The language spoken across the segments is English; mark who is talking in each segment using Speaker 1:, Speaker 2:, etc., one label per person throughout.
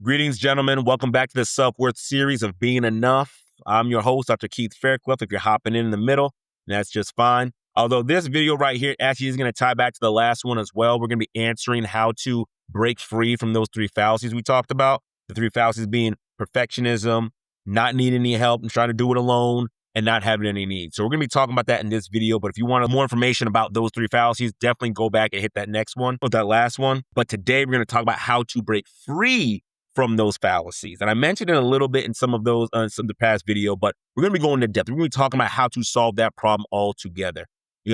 Speaker 1: Greetings, gentlemen. Welcome back to the Self-Worth series of Being Enough. I'm your host, Dr. Keith Fairclough. If you're hopping in the middle, that's just fine. Although this video right here actually is going to tie back to the last one as well. We're going to be answering how to break free from those three fallacies we talked about. The three fallacies being perfectionism, not needing any help and trying to do it alone, and not having any needs. So we're going to be talking about that in this video. But if you want more information about those three fallacies, definitely go back and hit that next one or that last one. But today we're going to talk about how to break free from those fallacies. And I mentioned it a little bit in some of those, some of the past video, but we're going to be going into depth. We're going to be talking about how to solve that problem altogether.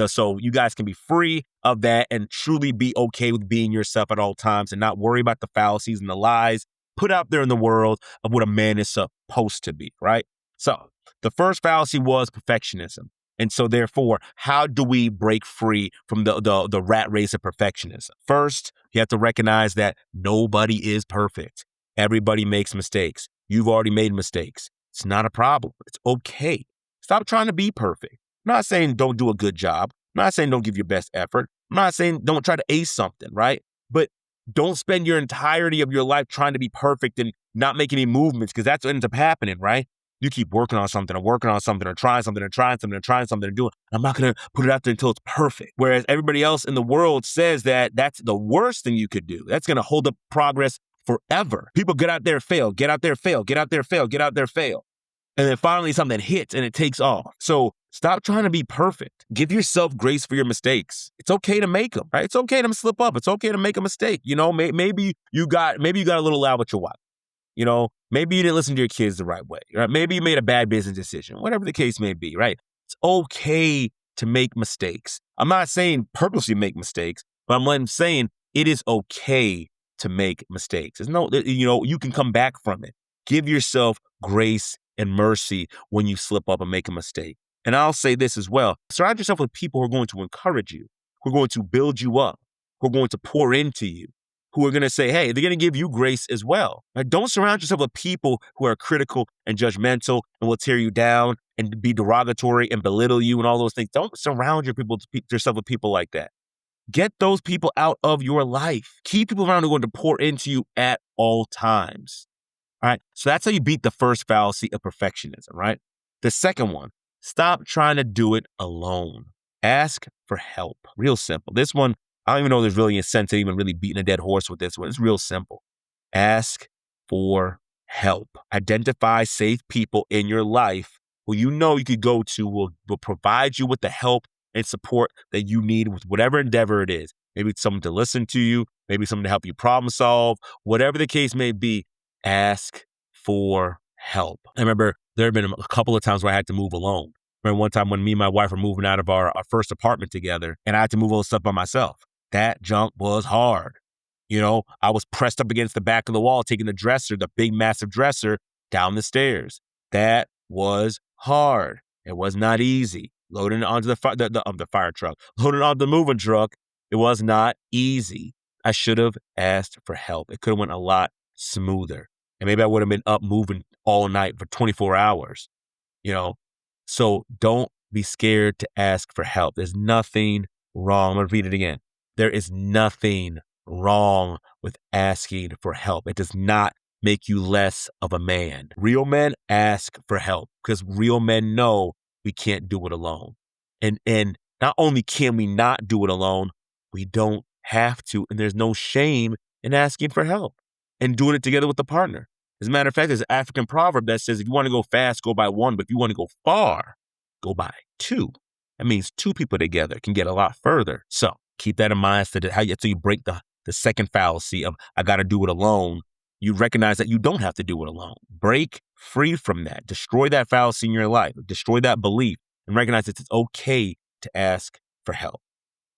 Speaker 1: So you guys can be free of that and truly be okay with being yourself at all times and not worry about the fallacies and the lies put out there in the world of what a man is supposed to be, right? So the first fallacy was perfectionism. And so therefore, how do we break free from the rat race of perfectionism? First, you have to recognize that nobody is perfect. Everybody makes mistakes. You've already made mistakes. It's not a problem. It's okay. Stop trying to be perfect. I'm not saying don't do a good job. I'm not saying don't give your best effort. I'm not saying don't try to ace something, right? But don't spend your entirety of your life trying to be perfect and not make any movements, because that's what ends up happening, right? You keep working on something or trying something and doing. I'm not going to put it out there until it's perfect. Whereas everybody else in the world says that that's the worst thing you could do. That's going to hold up progress forever. People get out there, fail, get out there, fail, get out there, fail, get out there, fail. And then finally something hits and it takes off. So stop trying to be perfect. Give yourself grace for your mistakes. It's okay to make them, right? It's okay to slip up. It's okay to make a mistake. Maybe you got a little loud with your wife. Maybe you didn't listen to your kids the right way, right? Maybe you made a bad business decision, whatever the case may be, right? It's okay to make mistakes. I'm not saying purposely make mistakes, but I'm saying it is okay to make mistakes. You can come back from it. Give yourself grace and mercy when you slip up and make a mistake. And I'll say this as well. Surround yourself with people who are going to encourage you, who are going to build you up, who are going to pour into you, who are going to say, hey, they're going to give you grace as well. Right? Don't surround yourself with people who are critical and judgmental and will tear you down and be derogatory and belittle you and all those things. Don't surround yourself with people like that. Get those people out of your life. Keep people around who are going to pour into you at all times. All right. So that's how you beat the first fallacy of perfectionism, right? The second one, stop trying to do it alone. Ask for help. Real simple. This one, I don't even know if there's really a sense of even really beating a dead horse with this one. It's real simple. Ask for help. Identify safe people in your life who you could go to will provide you with the help and support that you need with whatever endeavor it is. Maybe it's someone to listen to you, maybe someone to help you problem solve, whatever the case may be, ask for help. I remember there have been a couple of times where I had to move alone. I remember one time when me and my wife were moving out of our first apartment together and I had to move all the stuff by myself. That junk was hard. I was pressed up against the back of the wall, taking the big massive dresser down the stairs. That was hard. It was not easy. Loading it onto the fire truck, loading it onto the moving truck. It was not easy. I should have asked for help. It could have went a lot smoother. And maybe I would have been up moving all night for 24 hours, So don't be scared to ask for help. There's nothing wrong. I'm going to repeat it again. There is nothing wrong with asking for help. It does not make you less of a man. Real men ask for help because real men know we can't do it alone. And not only can we not do it alone, we don't have to. And there's no shame in asking for help and doing it together with a partner. As a matter of fact, there's an African proverb that says, if you want to go fast, go by one. But if you want to go far, go by two. That means two people together can get a lot further. So keep that in mind so you break the second fallacy of I got to do it alone. You recognize that you don't have to do it alone. Break free from that. Destroy that fallacy in your life. Destroy that belief and recognize that it's okay to ask for help.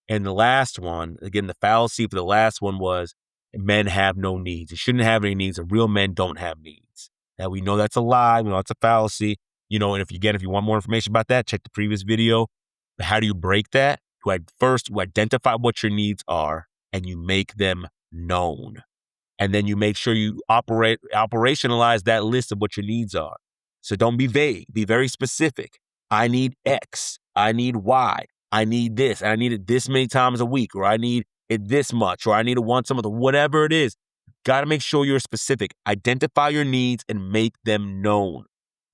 Speaker 1: And the last one, again, the fallacy for the last one was men have no needs. You shouldn't have any needs. And real men don't have needs. Now, we know that's a lie. We know it's a fallacy. And if you want more information about that, check the previous video. But how do you break that? First, you identify what your needs are and you make them known. And then you make sure you operationalize that list of what your needs are. So don't be vague. Be very specific. I need X. I need Y. I need this. And I need it this many times a week. Or I need it this much. Or I need it once a month. Or whatever it is. got to make sure you're specific. Identify your needs and make them known.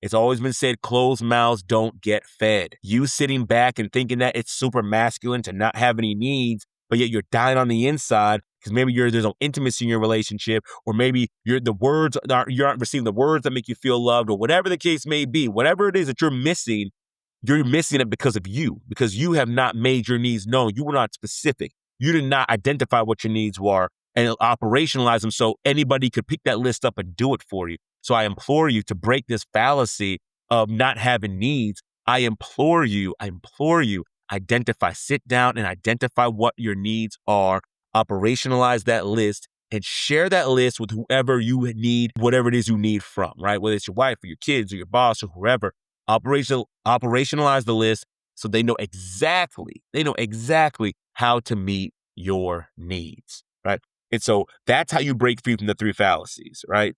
Speaker 1: It's always been said, closed mouths don't get fed. You sitting back and thinking that it's super masculine to not have any needs, but yet you're dying on the inside because maybe there's no intimacy in your relationship, or maybe you aren't receiving the words that make you feel loved, or whatever the case may be. Whatever it is that you're missing it because of you, because you have not made your needs known. You were not specific. You did not identify what your needs were and operationalize them so anybody could pick that list up and do it for you. So I implore you to break this fallacy of not having needs. I implore you, sit down and identify what your needs are, operationalize that list, and share that list with whoever you need, whatever it is you need from, right? Whether it's your wife or your kids or your boss or whoever, operationalize the list so they know exactly how to meet your needs, right? And so that's how you break free from the 3 fallacies, right?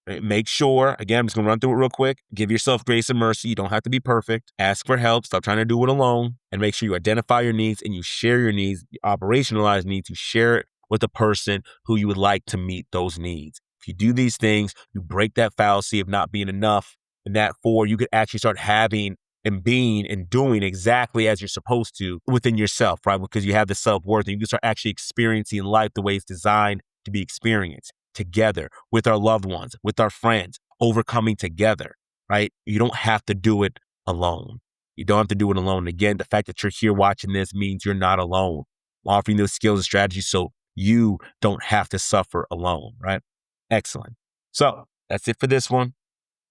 Speaker 1: Make sure, again, I'm just going to run through it real quick. Give yourself grace and mercy. You don't have to be perfect. Ask for help. Stop trying to do it alone. And make sure you identify your needs and you share your needs, you operationalize needs, you share it with the person who you would like to meet those needs. If you do these things, you break that fallacy of not being enough. And that you could actually start having and being and doing exactly as you're supposed to within yourself, right? Because you have the self-worth and you can start actually experiencing life the way it's designed to be experienced, together with our loved ones, with our friends, overcoming together, right? You don't have to do it alone. You don't have to do it alone. Again, the fact that you're here watching this means you're not alone. I'm offering those skills and strategies so you don't have to suffer alone, right? Excellent. So that's it for this one.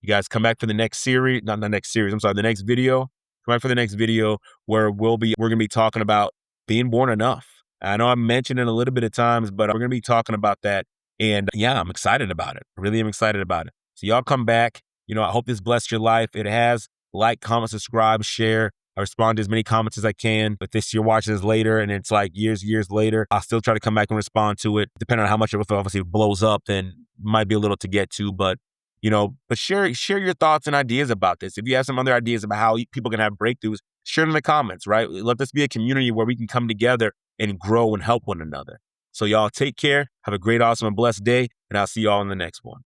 Speaker 1: You guys come back for the next series, the next video. Come back for the next video where we're going to be talking about being born enough. I know I mentioned it a little bit of times, but we're going to be talking about that. And yeah, I'm excited about it. I really am excited about it. So y'all come back. I hope this blessed your life. It has. Like, comment, subscribe, share. I respond to as many comments as I can. But this you're watching this later and it's like years later, I'll still try to come back and respond to it. Depending on how much it obviously blows up, then might be a little to get to. But share your thoughts and ideas about this. If you have some other ideas about how people can have breakthroughs, share them in the comments, right? Let this be a community where we can come together and grow and help one another. So y'all take care. Have a great, awesome, and blessed day. And I'll see y'all in the next one.